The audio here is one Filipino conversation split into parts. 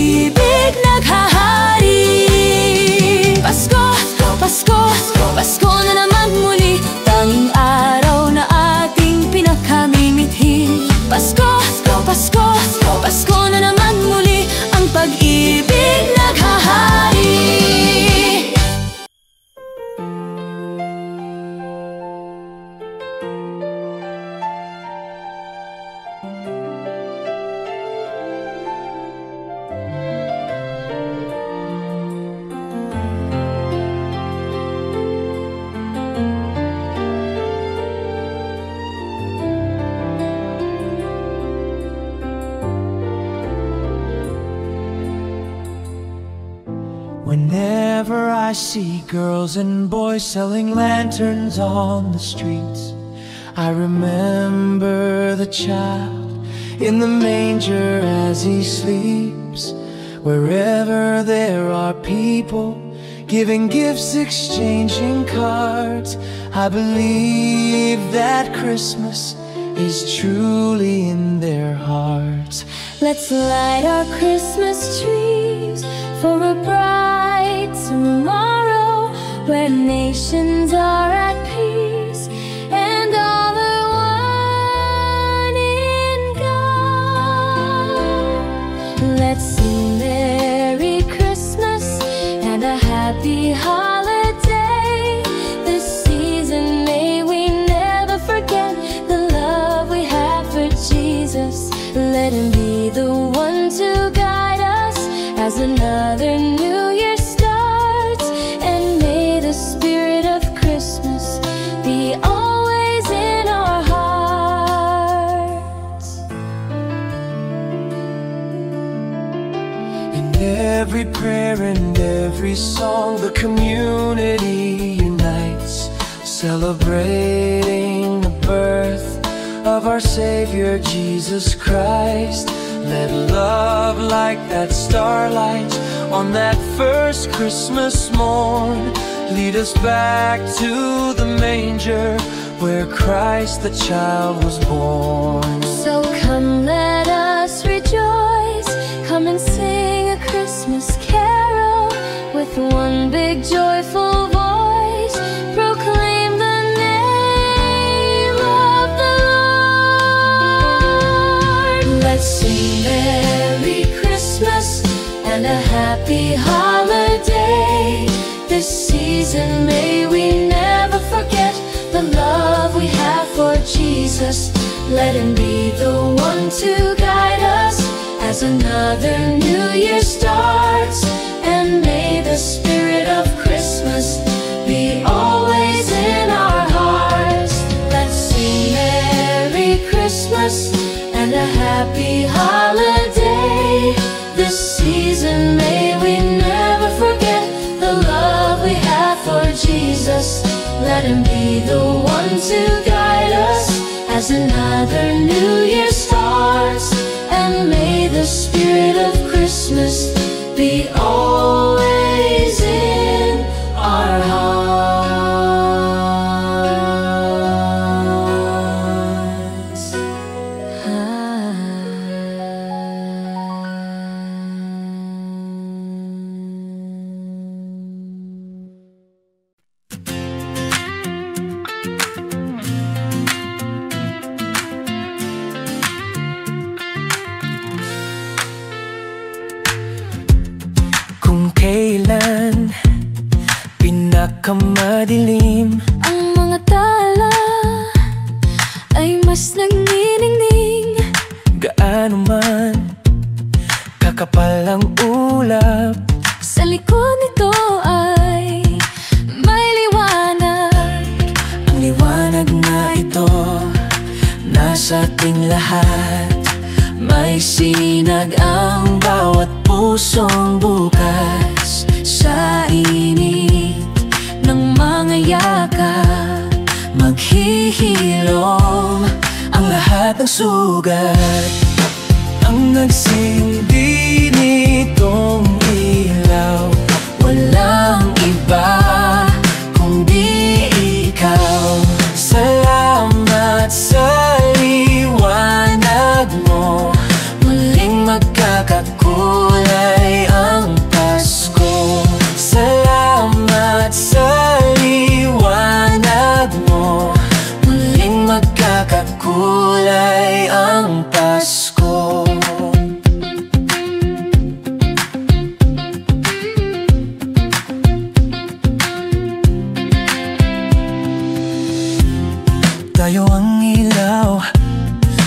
pag-ibig naghahari. Pasko, Pasko, Pasko na naman muli, tanging araw na ating pinakamimithi. Pasko, Pasko, Pasko na naman muli, ang pag-ibig naghahari. Whenever I see girls and boys selling lanterns on the streets, I remember the child in the manger as he sleeps. Wherever there are people giving gifts, exchanging cards, I believe that Christmas is truly in their hearts. Let's light our Christmas trees for a bright tomorrow, where nations are at peace and all are one in God. Let's sing Merry Christmas and a Happy Holiday. This season may we never forget the love we have for Jesus. Let Him be the one to guide us as another new year starts, and may the spirit of Christmas be always in our hearts. In every prayer and every song, the community unites, celebrating the birth of our Savior Jesus Christ. Let love like that starlight on that first Christmas morn lead us back to the manger where Christ the child was born. So come, let us rejoice, come and sing a Christmas carol with one big joyful voice. Proclaim the name of the Lord. Let's sing Merry Christmas and a Happy Holiday. This season may we never forget the love we have for Jesus. Let Him be the one to guide us as another new year starts, and may the spirit of Christmas be always in our hearts. Let's sing Merry Christmas and a Happy Holiday. This season may we never forget the love we have for Jesus. Let Him be the one to guide us as another new year starts, and may the spirit of Christmas be always in our hearts. Kung kailan pinakamadilim Ang mga tala ay mas nagniningning, gaano man kakapal ang ulap, sa likod nito ay may liwanag. ang liwanag na ito nasa ating lahat. May sinag ang bawat pusong bukas sa init ng mga yakap. Maghihilom ang lahat ng sugat. Ang nagsindi nitong ilaw, walang iba kundi ikaw. Salamat sa liwanag mo, muling magkakakulay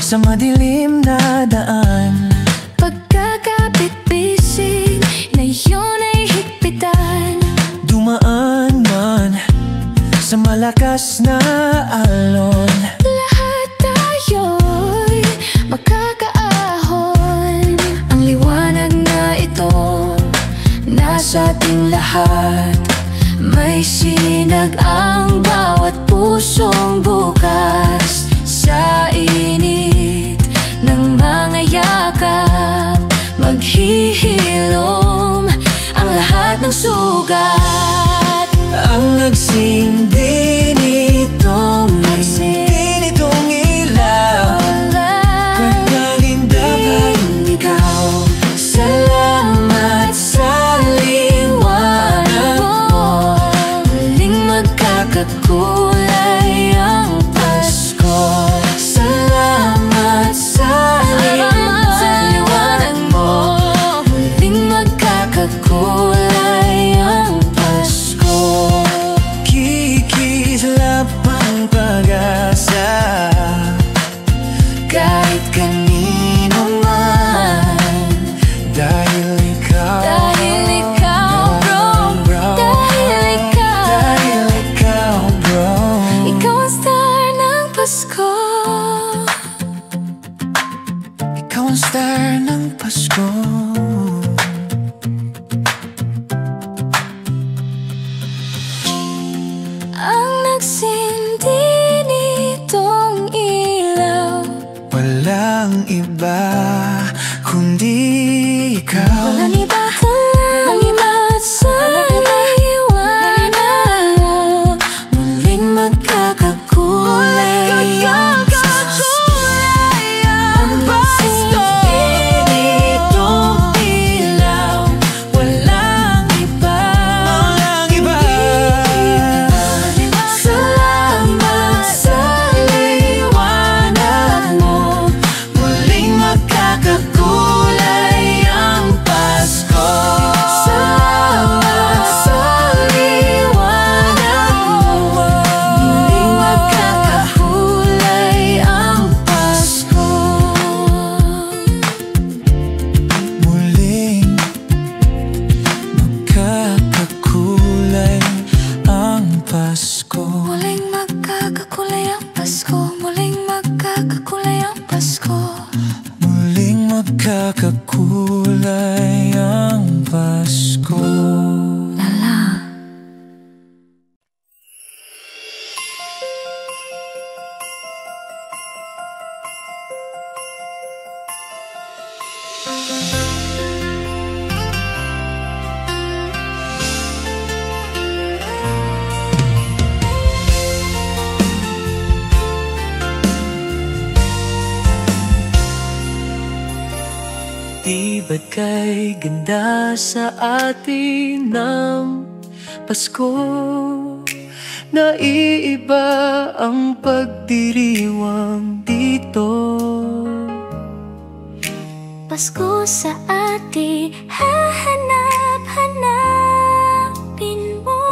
sa madilim na daan. Pagkakapit-bisig na iyon ay higpitan. Dumaan man sa malakas na alon. Lahat tayo'y makakaahon. Ang liwanag na ito nasa ating lahat. May sinag ang bawat pusong bukas. Sa init ng mga yakap, maghihilom ang lahat ng sugat. Ang nagsindi nitong ilaw, panalin dapat ikaw. Salamat sa liwanag mo. Muling magkakakulay ang Pasko. Salamat sa liwanag mo. Muling magkakakulay ang Pasko. Kikislap ang pag-asa kahit kanino man. Dahil ikaw, bro. Dahil ikaw, bro. ikaw ang star ng Pasko. Ikaw ang star ng Pasko. Ang nagsindi nitong ilaw, Walang iba kundi ikaw. walang iba. Salamat sa liwanag mo. Muling magkakakulay ang Pasko. Ang nagsindi nitong ilaw, walang iba. Walang iba. Salamat sa liwanag mo. Muling magkakakulay ang Pasko. Salamat sa liwanag mo. Muling magkakakulay ang Pasko. Muling magkakakulay ang Pasko. Muling magkakakulay ang Pasko. Muling magkakakulay ang Pasko. Muling magkakakulay ang Pasko. Lala. Di ba't kay ganda sa atin ng Pasko? Naiiba ang pagdiriwang dito. Pasko sa atin, hahanap-hanapin mo.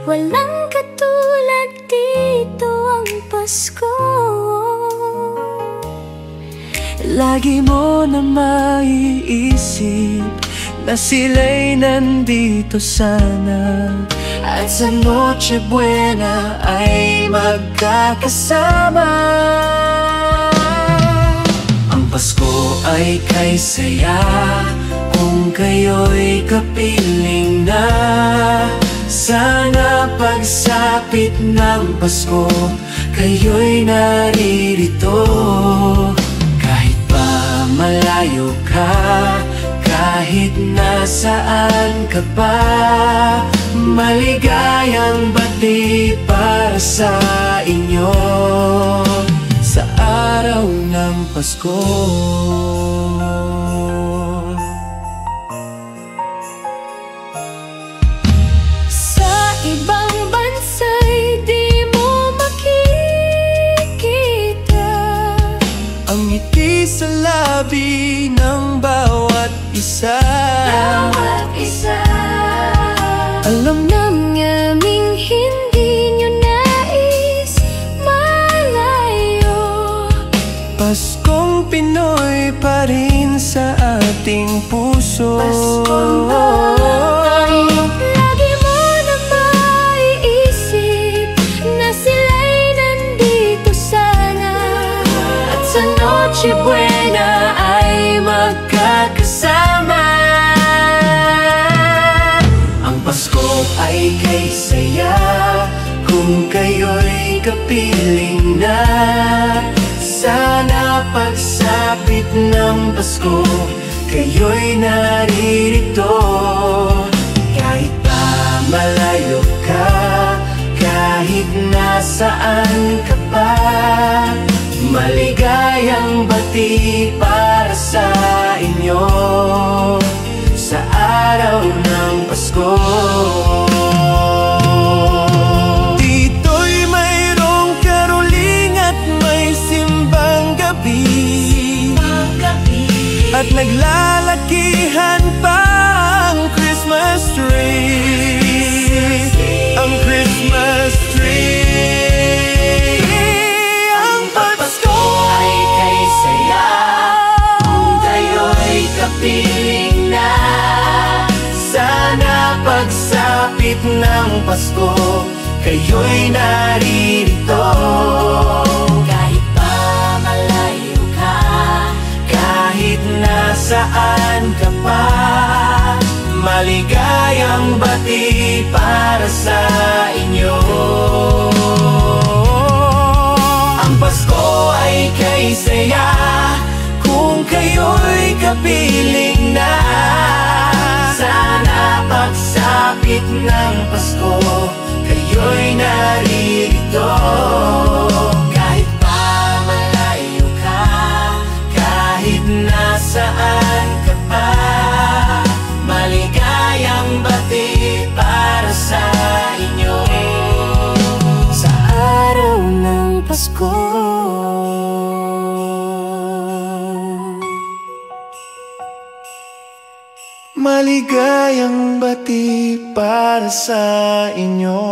Walang katulad dito ang Pasko. Lagi mo na maiisip na sila'y nandito sana, at sa Noche Buena ay magkakasama. Ang Pasko ay kay saya kung kayo'y kapiling na. Sana pagsapit ng Pasko, kayo'y naririto. Kahit pa malayo ka, kahit nasaan ka pa, maligayang bati para sa inyo sa araw ng Pasko. Sa ibang bansa'y di mo makikita Ang ngiti sa labi ng bawat isa. Alam naming hindi nyo nais malayo. rin sa ating puso. Paskong bahay, lagi mo na maiisip na sila'y nandito sana, at sa Noche Buena ay magkakasama. Ang Pasko ay kay saya kung kayo'y kapiling na. Sana pagsapit ng Pasko, kayo'y naririto. Kahit pa malayo ka, kahit nasaan ka pa, maligayang bati para sa inyo sa araw ng Pasko. Dito'y mayroong karoling at may simbang gabi, at naglalakihan pa ang Christmas tree. Ang Christmas tree. Ang Pasko ay kay saya kung kayo'y kapiling na. Sana pagsapit ng Pasko, kayo'y naririto. Kahit pa malayo ka, Kahit nasaan ka pa, maligayang bati para sa inyo. Ang Pasko ay kay saya kung kayo'y kapiling na. Sana pagsapit ng Pasko, kayo'y naririto. Kahit pa malayo ka, kahit nasaan ka pa, maligayang bati para sa inyo sa araw ng Pasko. Maligayang bati para sa inyo.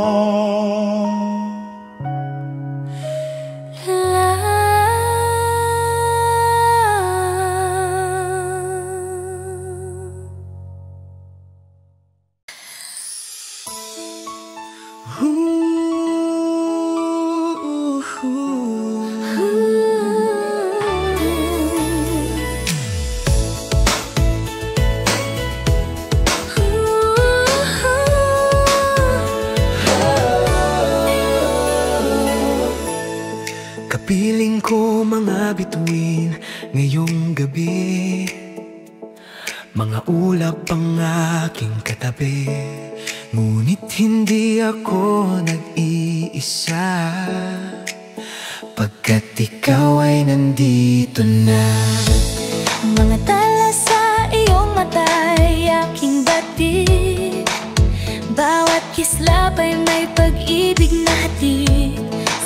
Kapiling ko mga bituin ngayong gabi, mga ulap ang aking katabi. Ngunit hindi ako nag-iisa, pagkat ikaw ay nandito na. mga tala sa iyong mata'y aking batid, bawat kislap ay may pag-ibig na hatid.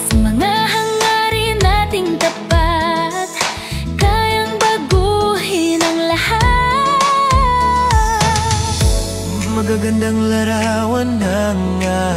Sa mga hangarin nating tapat, kayang baguhin ang lahat. Magagandang larawan ng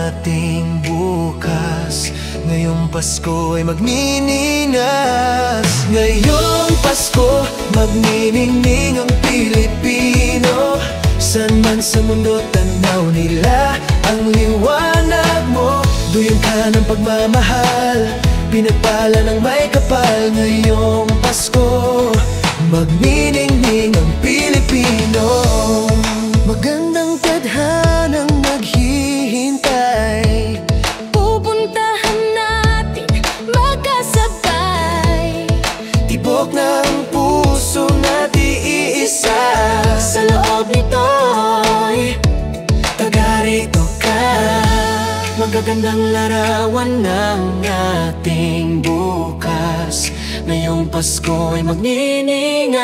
ating bukas, ngayong Pasko ay magniningas. Ngayong Pasko, magniningning ang Pilipino. San man sa mundo tanaw nila ang liwanag mo. Duyan ka ng pagmamahal, pinagpala ng may kapal. Ngayong Pasko, magniningning ang Pilipino. Magandang tadhanang naghihintay, Pupuntahan natin magkasabay, tibok ng puso natin iisa. sa loob nito'y Taga-rito ka. Magagandang larawan ng ating bukas, ngayong Pasko ay magniningas.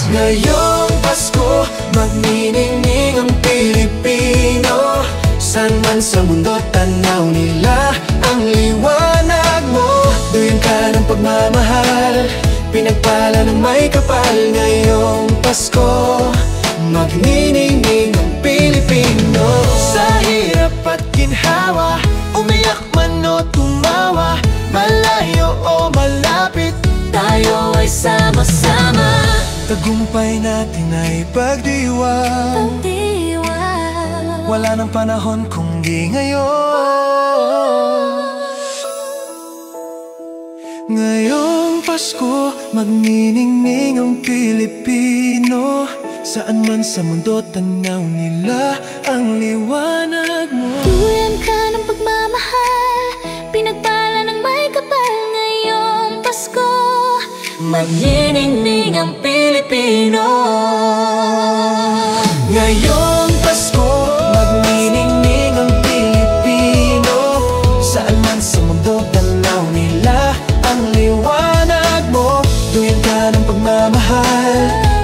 Ngayong Pasko, magniningning ang Pilipino. San man sa mundo tanaw nila ang liwanag mo. Duyan ka ng pagmamahal, pinagpala ng may kapal. Ngayong Pasko, magniningning ang Pilipino. Sa hirap at ginhawa, umiyak man o tumawa, malayo o malapit, tayo ay sama-sama. Tagumpay natin ay pagdiwang. Wala nang panahon kung di ngayon. Ngayong Pasko, magniningning ang Pilipino. Saan man sa mundo, tanaw nila ang liwanag mo. Tuyan ka ng pagmamahal, pinagpala ng may kapal ngayong Pasko. Magniningning ang Pilipino. Ngayong Pasko, magniningning ang Pilipino. Saan man sa mundo, tanaw nila ang liwanag mo. Tuyan ka ng pagmamahal,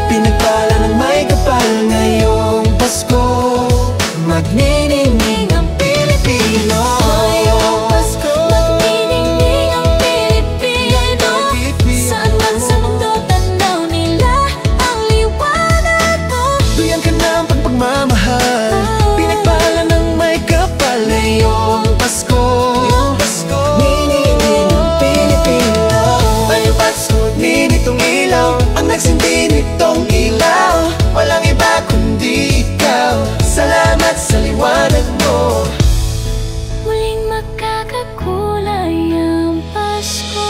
pinagpala ng may kapal ngayong Pasko. Magniningning ang Pilipino. Ngayong Pasko, magniningning ang Pilipino. Saan man sa mundo, tanaw nila ang liwanag mo. Tuyan ka ng pagmamahal, pinagpala ng may kapal ngayong Pasko. Niningning ang Pilipino. Ngayong Pasko, ninitong ilaw, ang nagsindi nitong ilaw. Walang iba kundi ikaw. Salamat sa liwanag mo. Muling magkakakulay ang Pasko.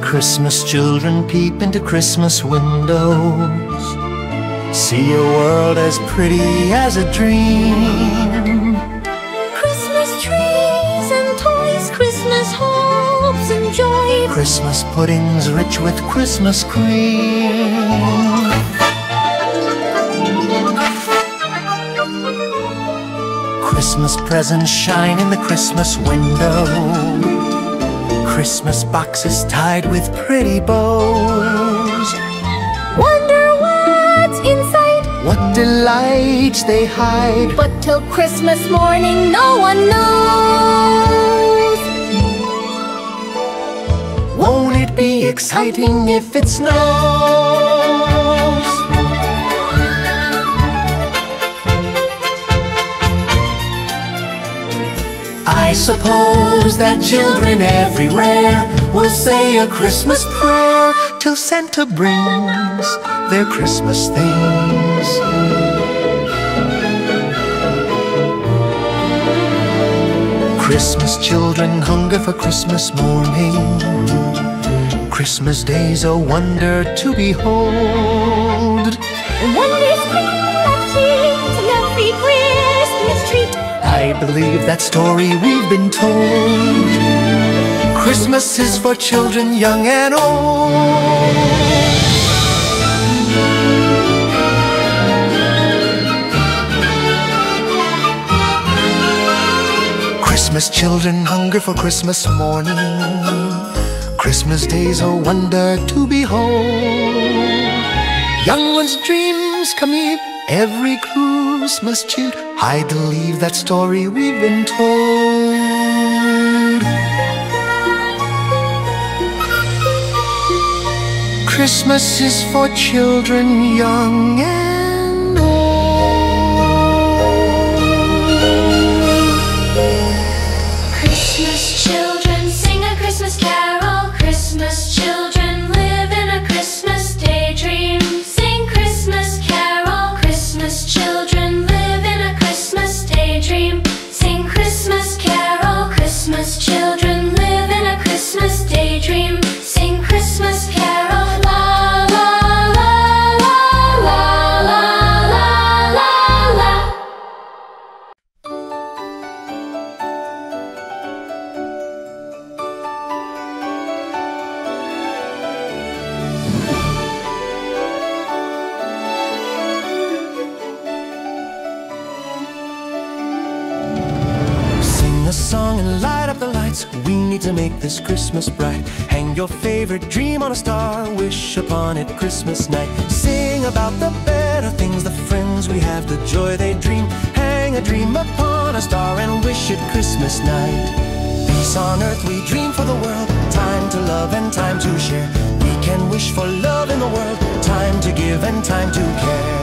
Christmas children peep into Christmas windows, see a world as pretty as a dream. Christmas trees and toys, Christmas hopes and joy. Christmas puddings rich with Christmas cream. Christmas presents shine in the Christmas window. Christmas boxes tied with pretty bows. Wonder what's inside, What delights they hide. but till Christmas morning no one knows. Won't it be exciting if it snows? I suppose that children everywhere will say a Christmas prayer till Santa brings their Christmas things. Christmas children hunger for Christmas morning. Christmas day's a wonder to behold. Wonders collecting and every Christmas treat. I believe that story we've been told. Christmas is for children young and old. Christmas children hunger for Christmas morning. Christmas day's a wonder to behold. Young ones' dreams come near every Christmas cheer. I believe that story we've been told. Christmas is for children young and old. Christmas children sing a Christmas carol. Christmas children live in a Christmas daydream. Sing Christmas carol. Christmas children live in a Christmas daydream. Sing Christmas carol. Christmas children live in a Christmas daydream. Sing Christmas carol. La la la la la la la la la. Sing a song and light up the lights. We need to make this Christmas bright. Hang your favorite dream on a star. Wish upon it Christmas night. Sing about the better things, the friends we have, the joy they dream. Hang a dream upon a star and wish it Christmas night. Peace on earth we dream for the world. Time to love and time to share. We can wish for love in the world. Time to give and time to care.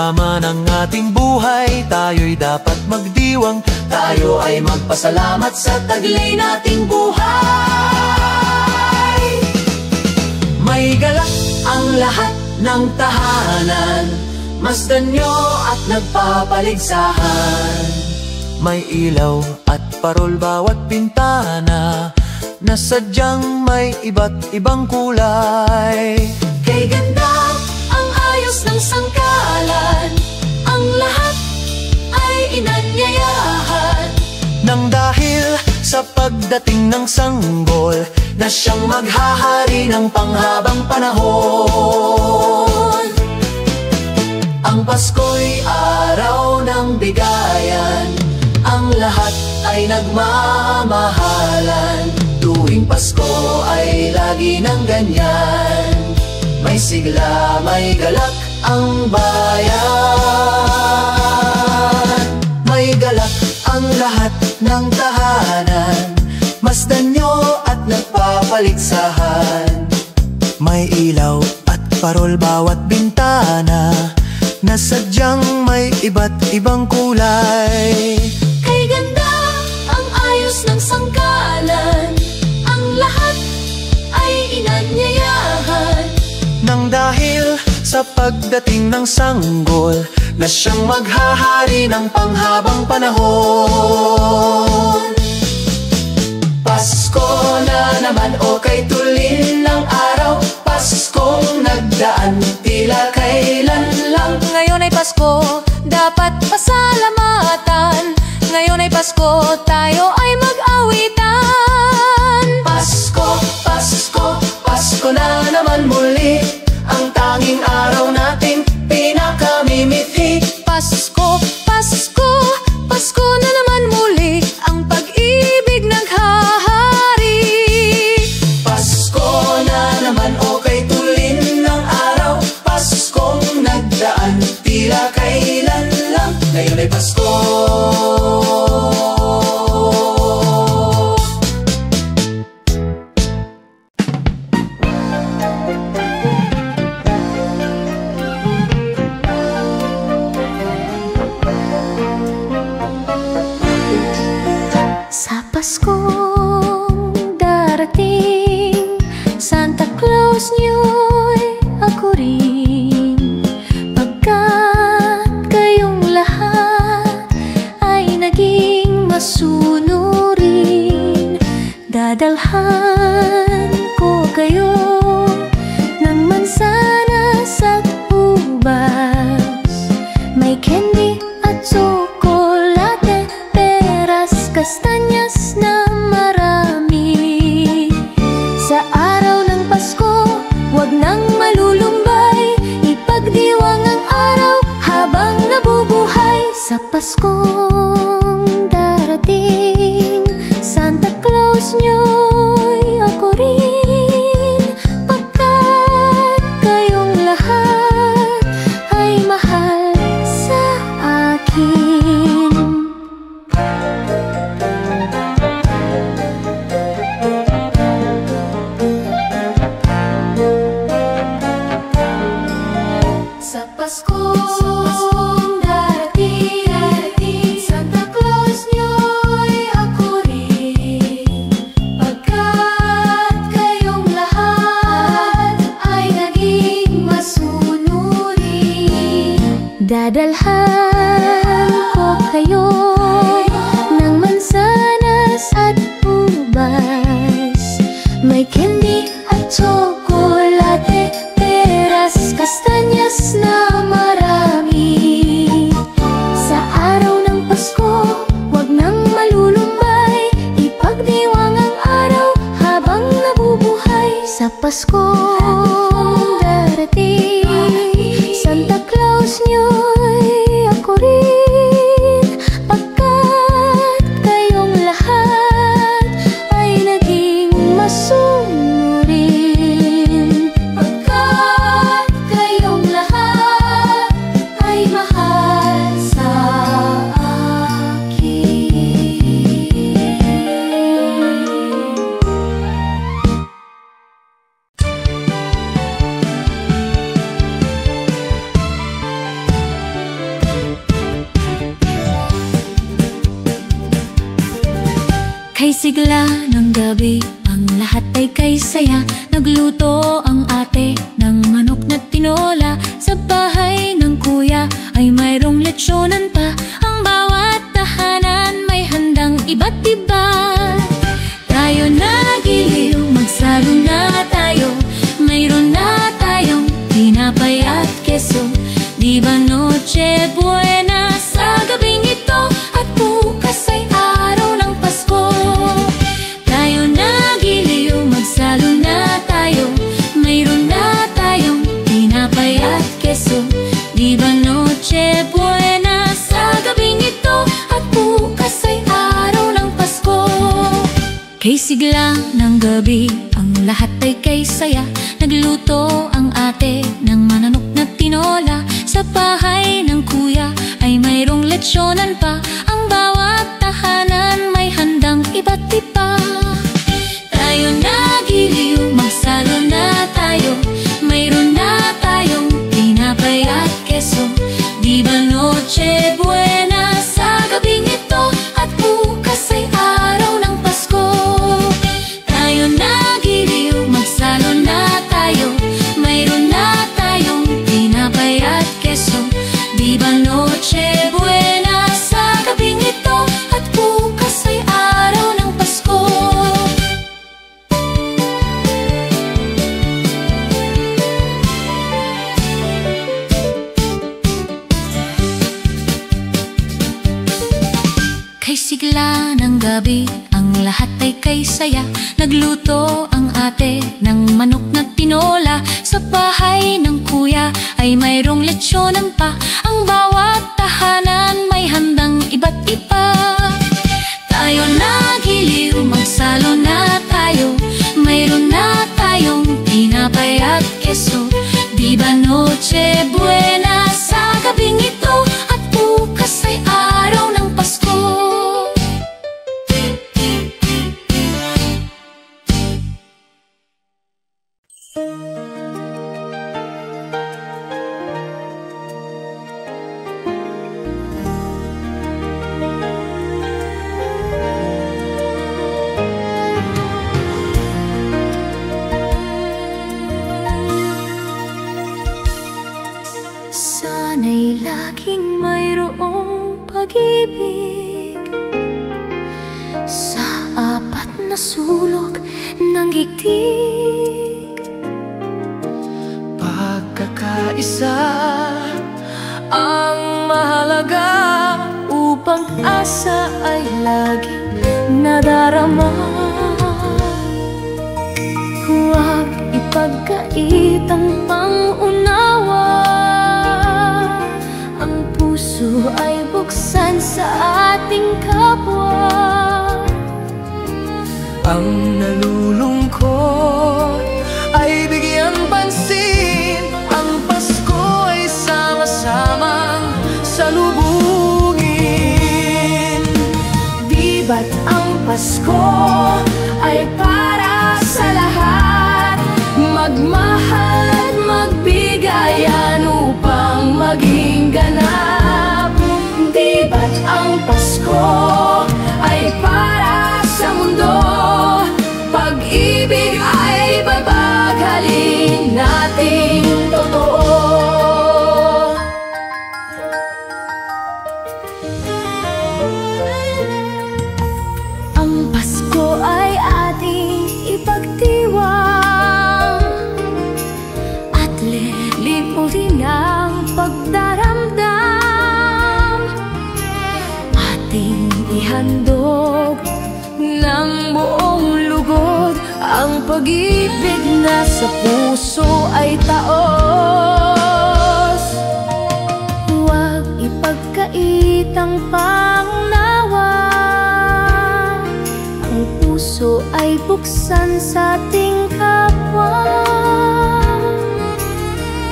sama ng ating buhay, tayo'y dapat magdiwang. Tayo ay magpasalamat sa taglay nating buhay. May galak ang lahat ng tahanan, masdan nyo at nagpapaligsahan. May ilaw at parol bawat bintana, na sadyang may iba't ibang kulay. Kay ganda ang ayos ng sangkalan, ang lahat ay inanyayahan. Nang dahil sa pagdating ng sanggol, na siyang maghahari ng panghabang panahon. Ang Pasko'y araw ng bigayan, ang lahat ay nagmamahalan. Tuwing Pasko ay lagi ng ganyan, may sigla, may galak ang bayan. May galak ang lahat ng tahanan, masdan nyo at nagpapaligsahan. May ilaw at parol bawat bintana, na sadyang may iba't ibang kulay. Kay ganda ang ayos ng sangkalan, ang lahat ay inanyayahan. Nang dahil sa pagdating ng sanggol, na siyang maghahari ng panghabang panahon. Pasko na naman, o kay tulin ng araw, Paskong nagdaan, tila kailan lang. Ngayon ay Pasko, dapat pasalamatan. Ngayon ay Pasko, tayo ay mag-awitan. Pasko, Pasko, Pasko na naman muli, ang tanging araw nating pinakamimithi. Pasko, Pasko, Pasko na naman muli, ang pag-ibig naghahari. Pasko na naman, o kay tulin ng araw, Paskong nagdaan, tila kailan lang. Ngayon ay Pasko. Sa Paskong darating, Santa Claus niyo'y ako rin. Pagkat kayong lahat ay naging masunurin, dadalhan ko kayo ng mansanas at ubas. May candy at tsokolate, peras, kastanyas na marami. Sa araw ng Pasko, huwag nang malulumbay, ipagdiwang ang araw habang nabubuhay. Sa Paskong darating, Santa Claus niyo'y ako rin. Pagkat kayong lahat ay mahal sa akin. Sa Paskong darating, Santa Claus niyo'y ako rin. Pagkat kayong lahat ay naging masunurin, dadalhan ko kayo ng mansanas at ubas. May candy at tsokolate, peras, kastanyas na marami. Sa araw ng Pasko, huwag nang malulumbay, ipagdiwang ang araw habang nabubuhay. Sa Paskong darating, Santa Claus niyo'y ako rin. Pagkat kayong lahat ay naging masunurin, pagkat kayong lahat ay mahal sa akin. Kay sigla ng gabi, ang lahat ay kay saya. Nagluto ang ate ng manok na tinola. Sa bahay ng kuya ay mayroong lechyonan pa. Ang bawat tahanan may handang iba't iba. Tayo nagiliw, magsalo na tayo. Mayroon na tayong tinapay at keso. Di ba Noche Buena sa gabing ito? At bukas ay araw ng Pasko. Tayo nagiliw, magsalo na tayo. Mayroon na tayong tinapay at keso. Di ba Noche Buena sa gabing ito? At bukas ay araw ng Pasko. Kay sigla ng gabi, ang lahat ay kay saya. Nagluto ang ate ng mananok na tinola. Sa bahay ng kuya ay mayroong lechyonan pa. Ang bawat tahanan may handang iba't iba. Tayo nagiliw, magsalo na tayo. Mayroon na tayong tinapay at keso. Di ba Noche Buena sa gabing ito? At bukas ay araw ng Pasko. Tayo nagiliw, magsalo na tayo. Mayroon na tayong tinapay at keso. Di ba Noche Buena sa gabing ito? At bukas ay araw ng Pasko. Kay sigla ng gabi, ang lahat ay kay saya. Nagluto ang ate ng manok na tinola. Sa bahay ng kuya ay mayroong lechyonan pa. Ang bawat tahanan may handang iba't iba. Tayo nagiliw, magsalo na tayo. Mayroon na tayong tinapay at keso. Di ba Noche Buena sa gabing ito? At bukas ay araw ng Pasko. Sana'y laging mayroong pag-ibig sa apat na sulok ng higdig. Pagkakaisa ang mahalaga upang asa ay laging nadarama. Huwag ipagkait ang pangunawa. Ang puso ay buksan sa ating kapwa. Ang nalulungkot ay bigyan pansin. Ang Pasko ay sama-samang salubungin. Di ba't ang Pasko ay para sa lahat? Magmahal at magbigayan upang maging ganap. Di ba't ang Pasko ay para sa mundo? Pag-ibig ay babaghalin nating totoo. Ang Pasko ay ating ipagdiwang at lilimutin ang pagdaramdam. Ating ihandog ng buong lugod ang pag-ibig na sa puso ay taos. Huwag ipagkait ang pangunawa. Ang puso ay buksan sa ating kapwa.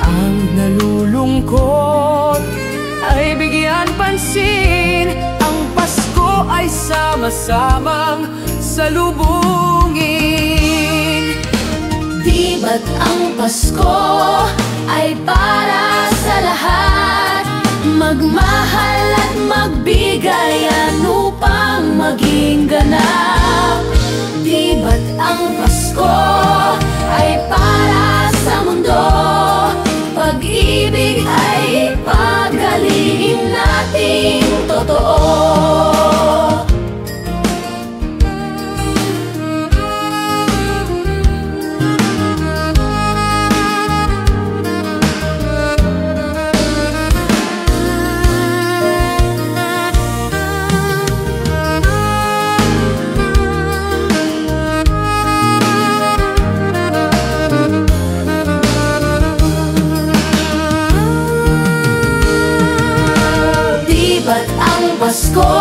Ang nalulungkot ay bigyan pansin. Ang Pasko ay sama-samang salubungin. Di ba't ang Pasko ay para sa lahat? Magmahal at magbigayan upang maging ganap. Pasko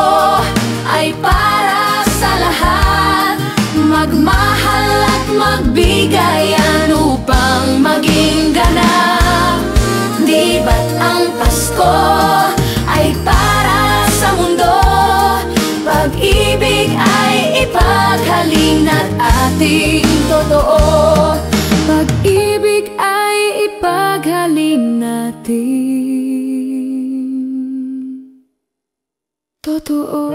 ay para sa lahat. Magmahal at magbigayan upang maging ganap. Di ba't ang Pasko ay para sa mundo? Pag-ibig ay ipaghalin at ating totoo. Pag-ibig ay ipaghalin natin totoo.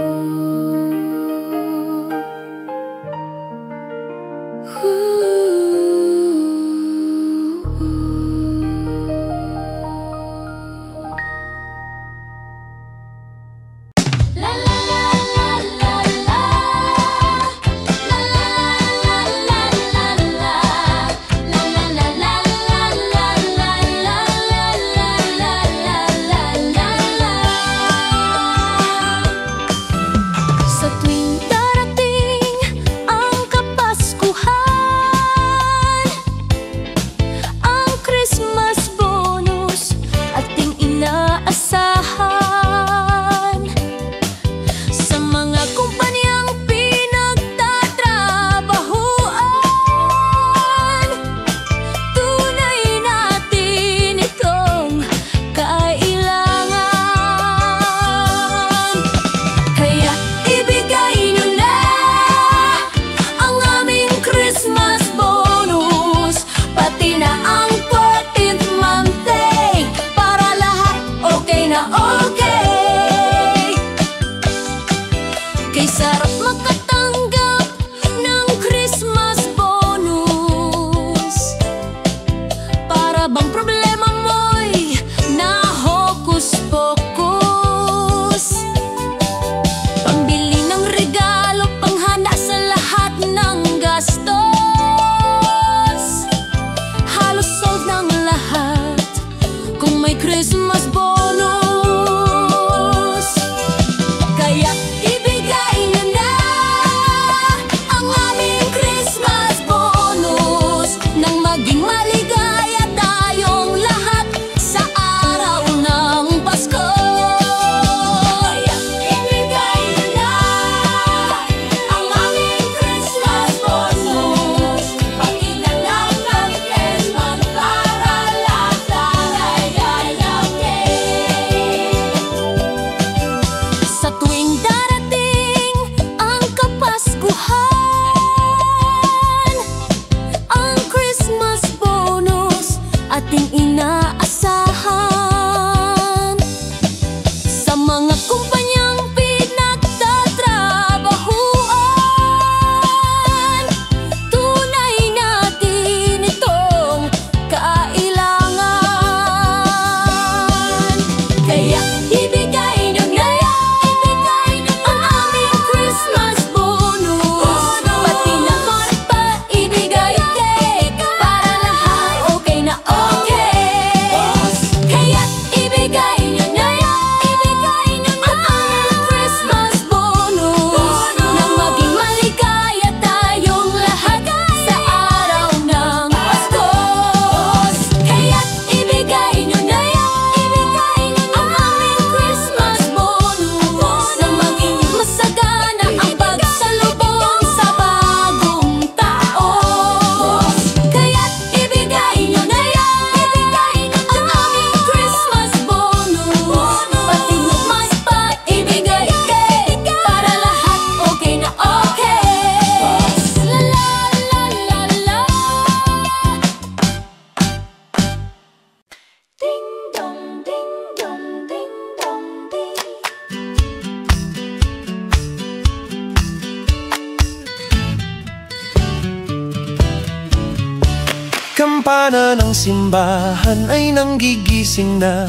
Kampana ng simbahan ay nanggigising na,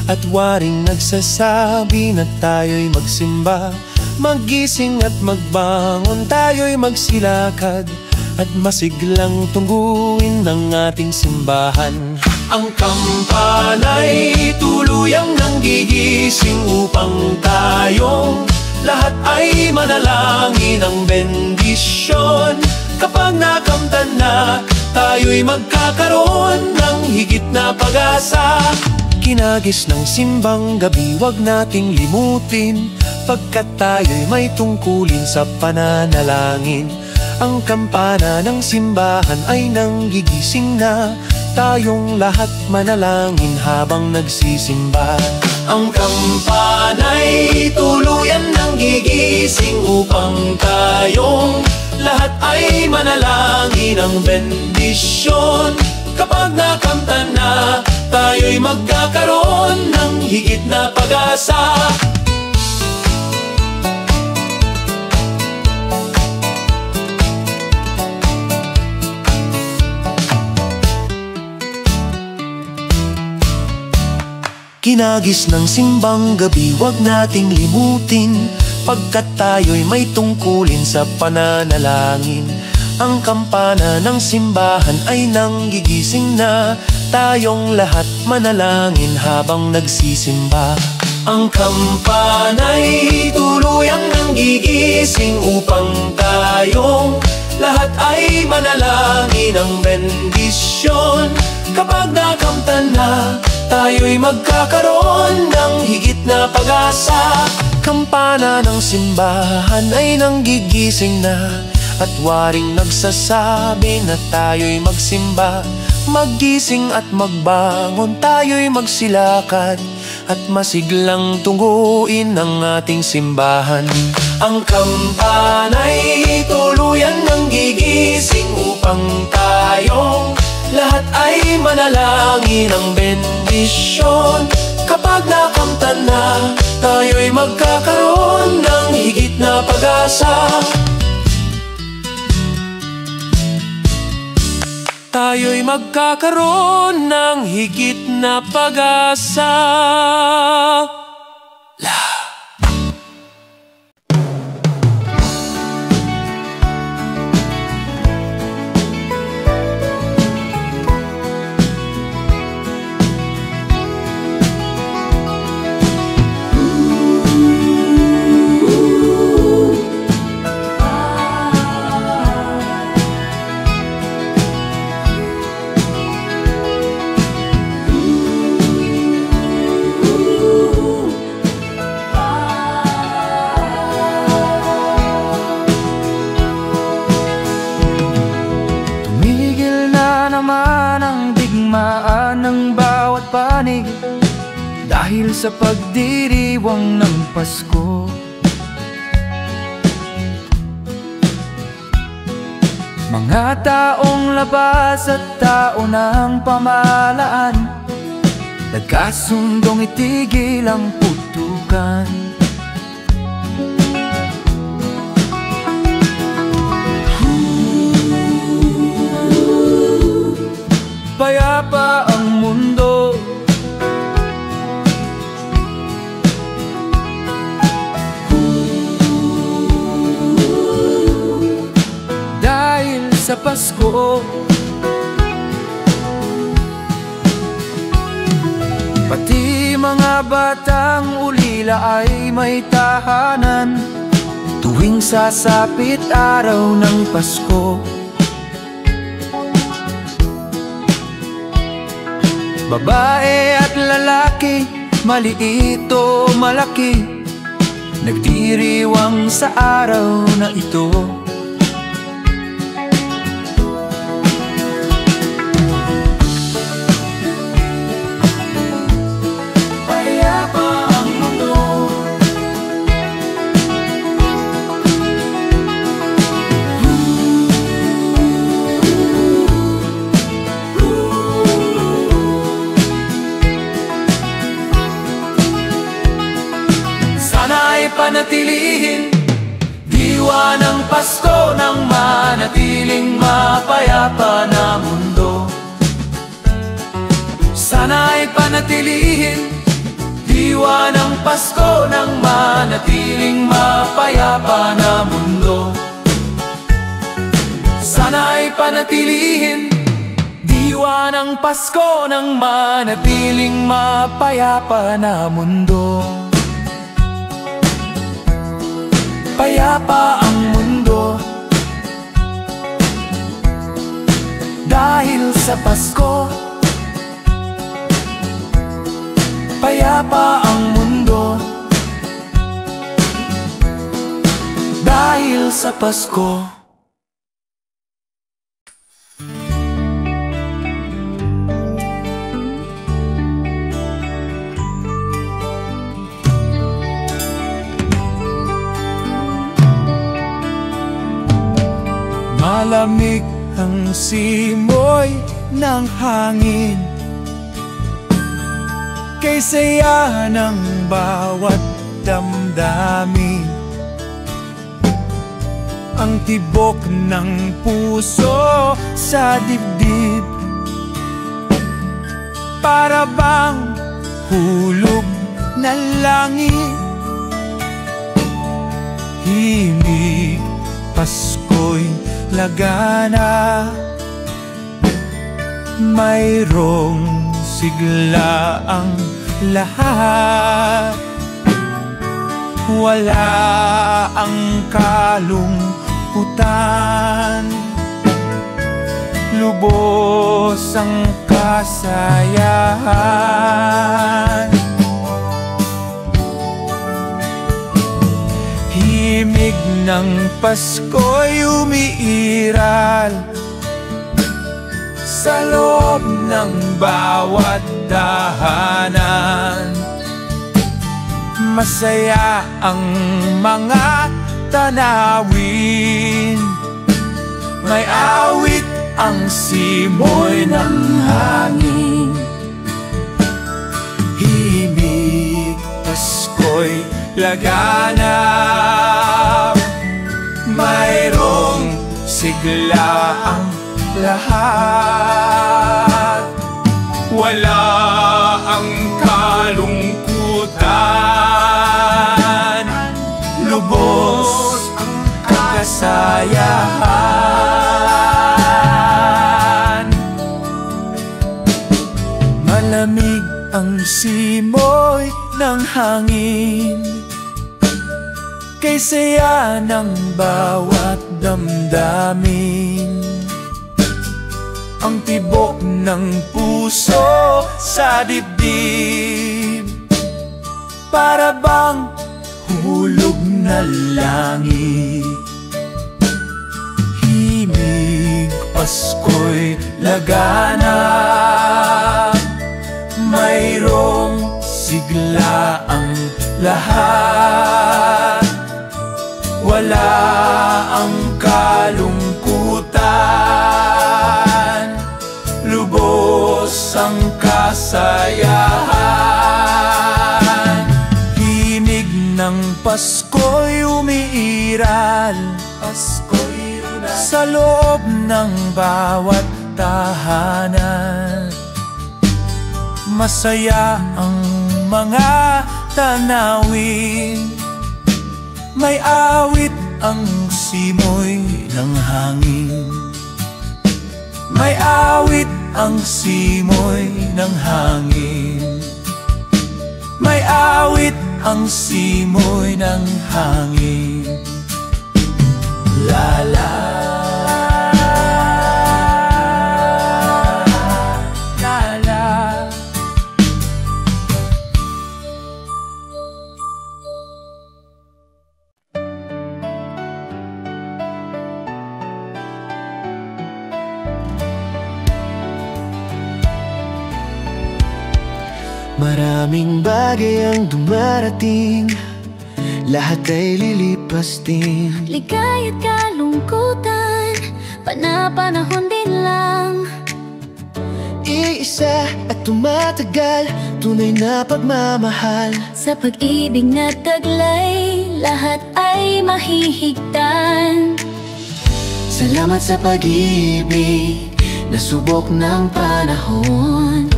at waring nagsasabi na tayo'y magsimba. Magising at magbangon, tayo'y magsilakad, at masiglang tungguin ng ating simbahan. Ang kampana'y tuluyang nanggigising upang tayong lahat ay manalangin ng bendisyon. Kapag nakamtan na, tayo'y magkakaroon ng higit na pag-asa. Kinagis ng simbang gabi, wag nating limutin pagkat tayo'y may tungkulin sa pananalangin. Ang kampana ng simbahan ay nanggigising na, tayong lahat manalangin habang nagsisimba. Ang kampana'y tuluyan ng gigising upang tayong lahat ay manalangin ng bendisyon. Kapag nakamtan na, tayo'y magkakaroon ng higit na pag-asa. Kinagis ng simbang gabi, wag nating limutin, pagkat tayo'y may tungkulin sa pananalangin. Ang kampana ng simbahan ay nanggigising na, tayong lahat manalangin habang nagsisimba. Ang kampana'y tuluyang nanggigising upang tayong lahat ay manalangin ng bendisyon. Kapag nakamtan na, tayo'y magkakaroon ng higit na pag-asa. Kampana ng simbahan ay nanggigising na, at waring nagsasabi na tayo'y magsimba. Maggising at magbangon, tayo'y magsilakad at masiglang tunguin ang ating simbahan. Ang kampana'y tuluyan nanggigising upang tayong lahat ay manalangin ng bendisyon. Kapag nakamtan na, tayo'y magkakaroon ng higit na pag-asa. Tayo'y magkakaroon ng higit na pag-asa. Dahil sa pagdiriwang ng Pasko, mga taong labas at tao ng pamahalaan nagkasundong itigil ang putukan. Payapa ang mundo, dahil sa Pasko. Pati mga batang ulila ay may tahanan tuwing sasapit araw ng Pasko. Babae at lalaki, maliit o malaki, nagdiriwang sa araw na ito. Payapa ang mundo, sana'y panatilihin diwa ng Pasko ng manatiling mapayapa na mundo. Sana'y panatilihin diwa ng Pasko ng manatiling mapayapa na mundo. Sana'y panatilihin diwa ng Pasko ng manatiling mapayapa na mundo. Payapa ang mundo dahil sa Pasko. Payapa ang mundo sa Pasko. Malamig ang simoy ng hangin, kay saya ng bawat damdamin. Ang tibok ng puso sa dibdib, para bang hulog na langit. Himig, Pasko'y lagana, mayroong sigla ang lahat. Wala ang kalungkutan, lubos ang kasayahan. Himig ng Pasko'y umiiral sa loob ng bawat tahanan. Masaya ang mga tanawin, may awit ang simoy ng hangin. Himig, Pasko'y laganap, mayroong sigla ang lahat. Wala ang kalungkutan, lubos ang kasayahan. Malamig ang simoy ng hangin, kay saya ng bawat damdamin. Ang tibok ng puso sa dibdib, para bang hulog na langit. Himig, Pasko'y lagana, mayroong sigla ang lahat. Wala ang kalungkutan, lubos ang kasayahan. Himig ng Pasko'y umiiral sa loob ng bawat tahanan. Masaya ang mga tanawin, may awit ang simoy ng hangin. May awit ang simoy ng hangin. May awit ang simoy ng hangin. La la la la. Maraming bagay ang dumarating, lahat ay lilipas din. Ligaya't kalungkutan, panapanahon din lang. Iisa at tumatagal, tunay na pagmamahal. Sa pag-ibig na taglay, lahat ay mahihigtan. Salamat sa pag-ibig, nasubok ng panahon.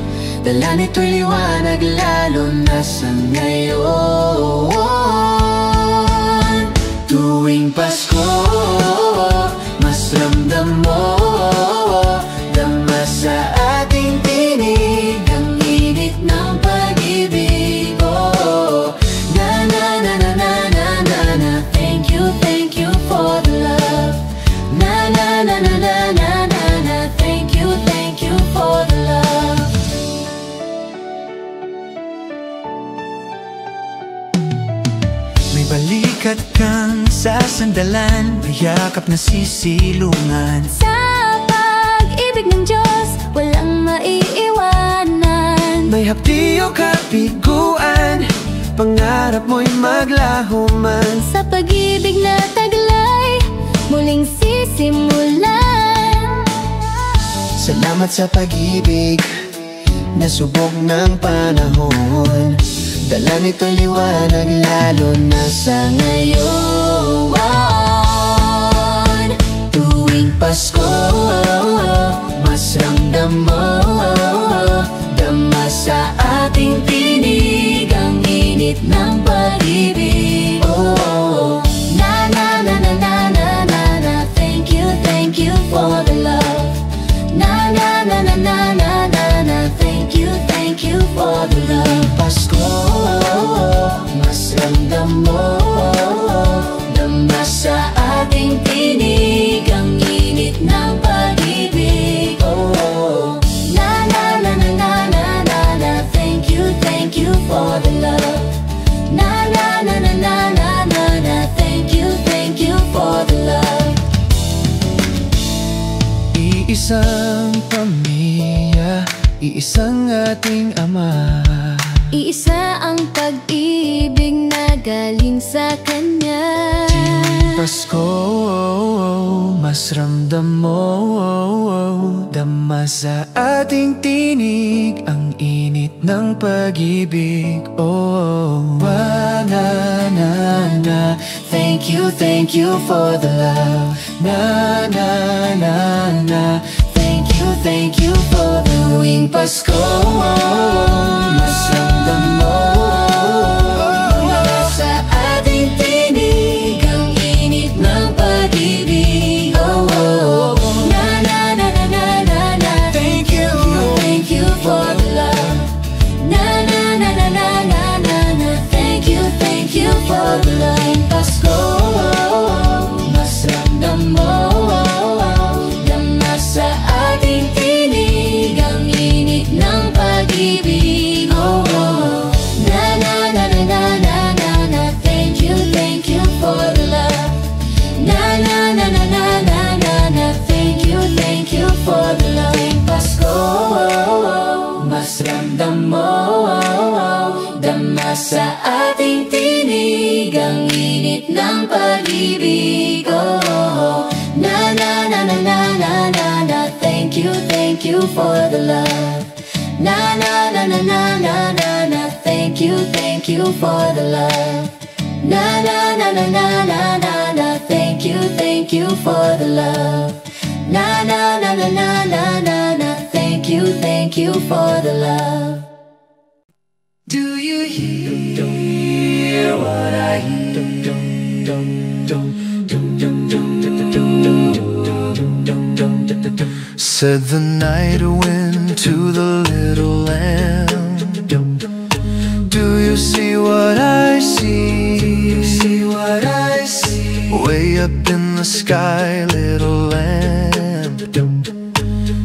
Dala nito'y liwanag lalo na sa ngayon. Tuwing Pasko, mas ramdam mo, dama sa ating tinig ang init ng pag-ibig. Oh, na na na na na na na na. Thank you for the love. Na na na na na na na na. Thank you for the love. Balikat kang sasandalan, mayakap na sisilungan. Sa pag-ibig ng Diyos, walang maiiwanan. May hapdi o kapiguan, pangarap mo'y maglaho man. Sa pag-ibig na taglay, muling sisimulan. Salamat sa pag-ibig, nasubok ng panahon. Dala nito liwanag lalo na sa ngayon. Tuwing Pasko, mas ramdam mo, dama sa ating tinig ang init ng pag-ibig. Oh, na na na na na na na na. Thank you for the love. Na na na na na na na na. Thank you for the love. Pasko, mas ramdam mo, dama sa ating tinig ang init ng pag-ibig. Oh, na na na na na na na na. Thank you for the love. Na na na na na na na na. Thank you for the love. Iisang pamilya, iisang ating Ama. Iisa ang pag-ibig na galing sa Kanya. Tuwing Pasko, mas ramdam mo, dama sa ating tinig ang init ng pag-ibig. Oh, wa na na na. Thank you for the love. Na na na na. Thank you for the tuwing Pasko, mas ramdam mo, sa ating tinig ang init ng pag-ibig. Oh, oh, oh. Na na na na na na na. Thank you for the love. Na na na na na na na na. Thank you for the love. Pasko, mas ramdam mo, dama sa ating tinig ang init ng pag-ibig. Oh, oh. Na na na na na na na na. Thank you for the love. Na na na na na na na na. Thank you for the love. Pasko, mas ramdam mo, dama sa ating tinig ang init ng pag-ibig. Oh, na na na na na na na na. Thank you for the love. Na na na na na na na na. Thank you for the love. Na na na na na na na na. Thank you for the love. Na na na na na na na na. Thank you for the love. Do you hear what I hear? Said the night wind to the little lamb. Do you see what I see? Do you see what I see? Way up in the sky, little lamb.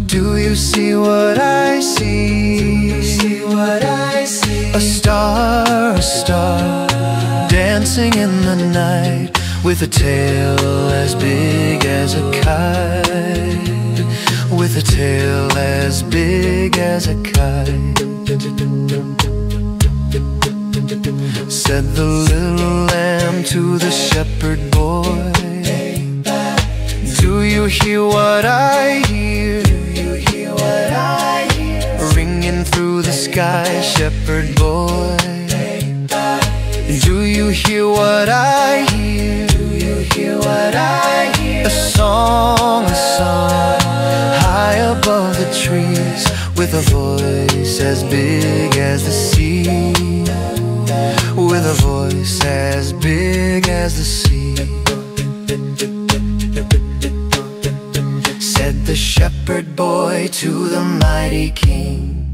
Do you see what I see? Do you see what I see? A star, dancing in the night, with a tail as big as a kite. With a tail as big as a kite. Said the little lamb to the shepherd boy, do you hear what I hear? Do you hear what I hear? Ringing through the sky, shepherd boy. Do you hear what I hear? Do you hear what I hear? A song, high above the trees, with a voice as big as the sea. With a voice as big as the sea. Said the shepherd boy to the mighty king,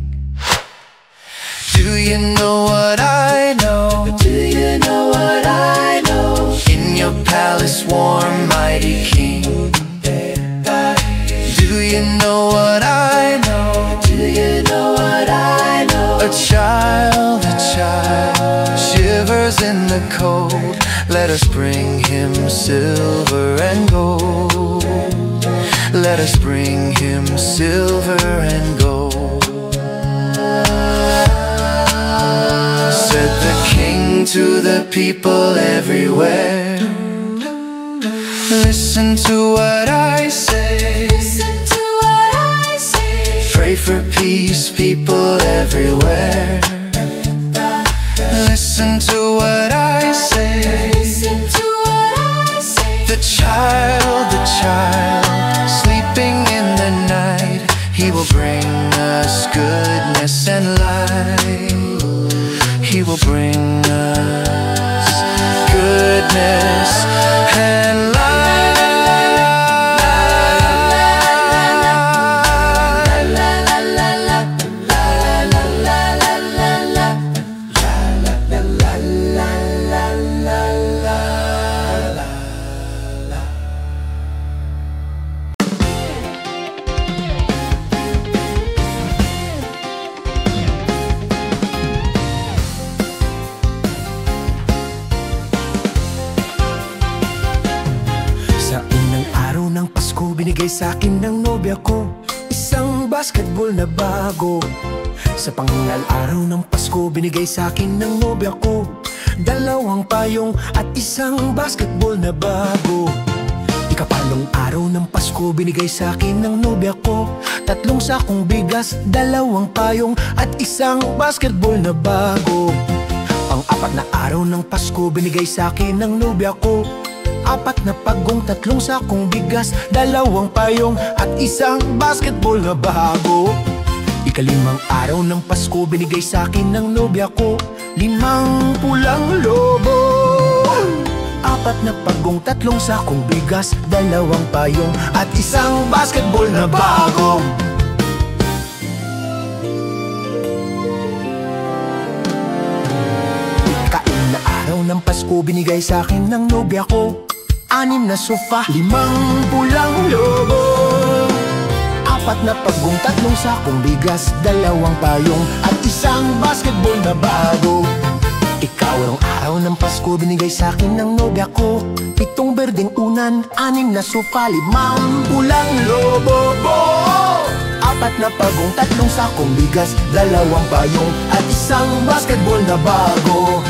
do you know what I know? Do you know what I know? In your palace warm, mighty king. Do you know what I know? Do you know what I know? A child shivers in the cold. Let Let us bring him silver and gold. Let us bring him silver and gold. Said the king to the people everywhere, listen to what I say. Listen to what I say. Pray for peace, people everywhere. Listen to what I say. Listen to what I say. The child, sleeping in the night, he will bring us goodness and light. He will bring us goodness and light. Binigay sa'kin ng nobya ko isang basketball na bago. Sa pang-araw ng Pasko, binigay sa'kin ng nobya ko 2 payong at isang basketball na bago. Ikapalong araw ng Pasko, binigay sa'kin ng nobya ko 3 sakong bigas, 2 payong at isang basketball na bago. Pang-4 na araw ng Pasko, binigay sa'kin ng nobya ko 4 na pagong, 3 sakong bigas, 2 payong at isang basketball na bago. Ika-5 araw ng Pasko, binigay sa'kin ng nobya ko 5 pulang lobo. 4 na pagong, 3 sakong bigas, 2 payong at isang basketball na bago. Ika-6 na araw ng Pasko, binigay sa'kin ng nobya ko 6 na sofa, 5 pulang lobo. 4 na pagong, 3 sakong bigas, 2 payong at isang basketball na bago. Ika-8 araw ng Pasko, binigay sa'kin ng nobya ko 7 berdeng unan, 6 na sofa, 5 pulang lobo. 4 na pagong, 3 sakong bigas, 2 payong at isang basketball na bago.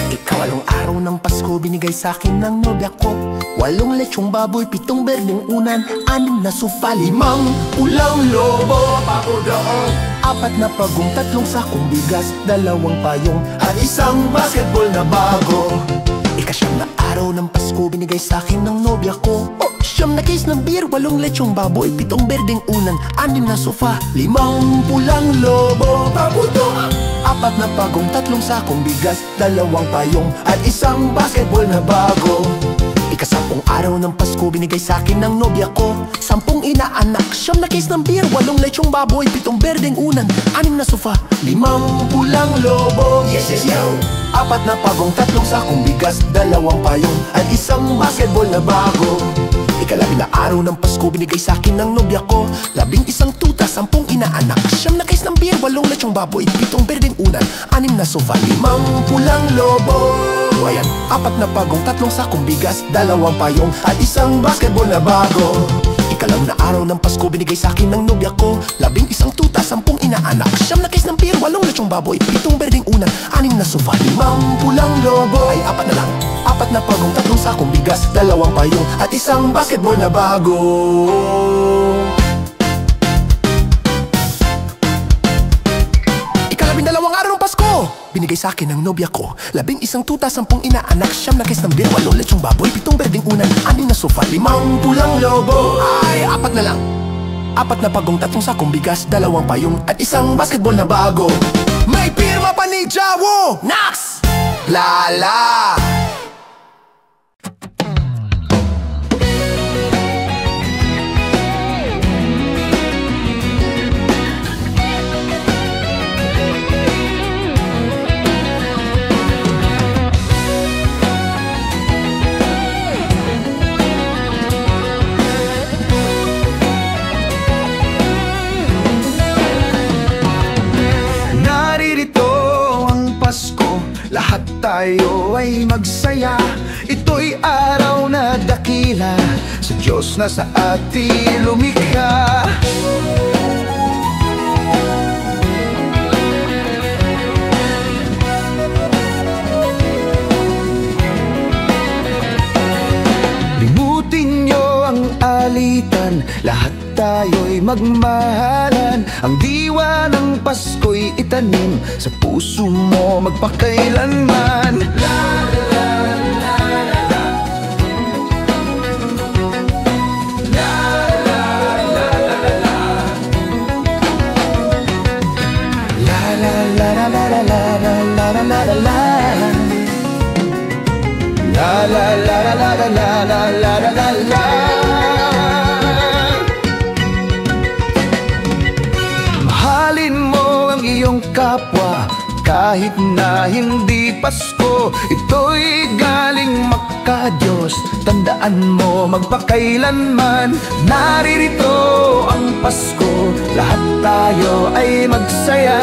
Ika-8 araw ng Pasko, binigay sa'kin ng nobya ko 8 lechong baboy, 7 berdeng unan, 6 na sofa, 5 pulang lobo. 4 na pagong, 3 sakong bigas, 2 payong at isang basketball na bago. Ika-9 na araw ng Pasko, binigay sa'kin ng nobya ko 9 na case ng beer, 8 lechong baboy, 7 berdeng unan, 6 na sofa, 5 pulang lobo. 4 na pagong, 3 sakong bigas, 2 payong at isang basketball na bago. Ika-10 araw ng Pasko, binigay sa'kin ng nobya ko 10 inaanak, 9 na case ng beer, 8 lechong baboy, 7 berdeng unan, 6 na sofa, 5 pulang lobo. Yes, yes, yo! 4 na pagong, 3 sakong bigas, 2 payong at isang basketball na bago. Ika-10 na araw ng Pasko, binigay sa'kin ng nobya ko 11 tuta, 10 inaanak, 9 na case ng beer, 8 lechong baboy, 7 berdeng unan, 6 na sofa, 5 pulang lobo. Ayan, 4 na pagong, 3 sakong bigas, 2 payong at isang basketball na bago. Ika-9 na araw ng Pasko, binigay sa'kin ng nobya ko 11 tuta, 10 inaanak, 9 na case ng beer, 8 lechong baboy, 7 berdeng unan, 6 na sofa, 5 pulang lobo. Ay, 4 na lang, 4 na pagong, 3 sakong bigas, 2 payong at isang basketball na bago. Ika-12 araw ng Pasko, binigay sa'kin ng nobya ko 11 tuta, 10 inaanak, 9 na case ng beer, 8 lechong baboy, 7 berdeng unan, 6 na sofa, 5 pulang lobo. Ay, 4 na lang, 4 na pagong, 3 sakong bigas, 2 payong at isang basketball na bago. May pirma pa ni Jawo Nax Lala. Lahat tayo ay magsaya. Ito Ito'y araw na dakila sa Diyos na sa atin lumikha. Limutin nyo ang alitan, lahat tayo'y magmahalan. Ang diwa ng Pasko'y itanim sa puso mo magpakailanman. La la la la la la. La la la la la la. La la la la la la la la la la la. La la la la la la la la la la la. Mahalin mo ang iyong kapwa kahit na hindi Pasko. Ito'y galing maka-Diyos, tandaan mo magpakailanman. Naririto ang Pasko, lahat tayo ay magsaya.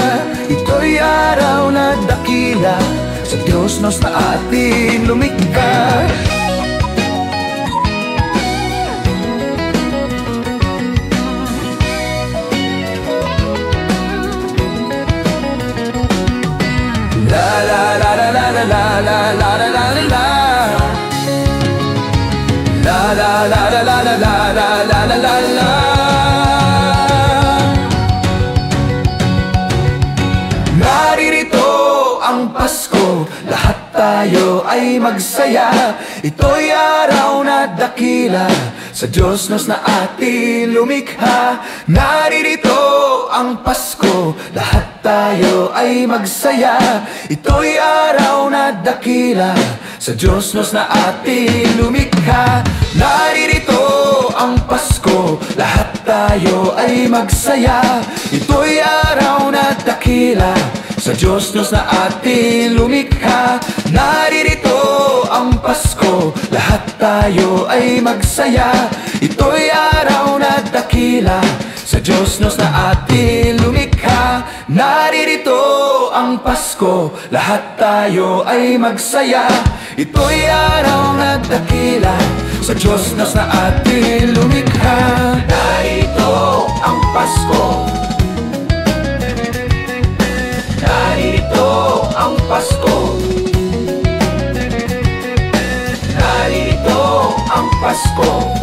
Ito'y araw na dakila sa Diyos nos na atin lumikha. La la la la la la la la la la la la. La la la la la la la la la la la. Naririto ang Pasko, lahat tayo ay magsaya. Ito'y araw na dakila sa Diyos nos na atin lumikha. Naririto ang Pasko, lahat tayo ay magsaya. Ito'y araw na dakila sa Diyos nos na atin lumikha. Naririto ang Pasko, lahat tayo ay magsaya. Ito'y araw na dakila sa Diyos nos na atin lumikha. Naririto ang Pasko, lahat tayo ay magsaya. Ito'y araw na dakila sa Diyos nos na atin lumikha. Naririto ang Pasko, lahat tayo ay magsaya. Ito'y araw na dakila sa Diyos nos na atin lumikha. Narito ang Pasko, narito ang Pasko, narito ang Pasko.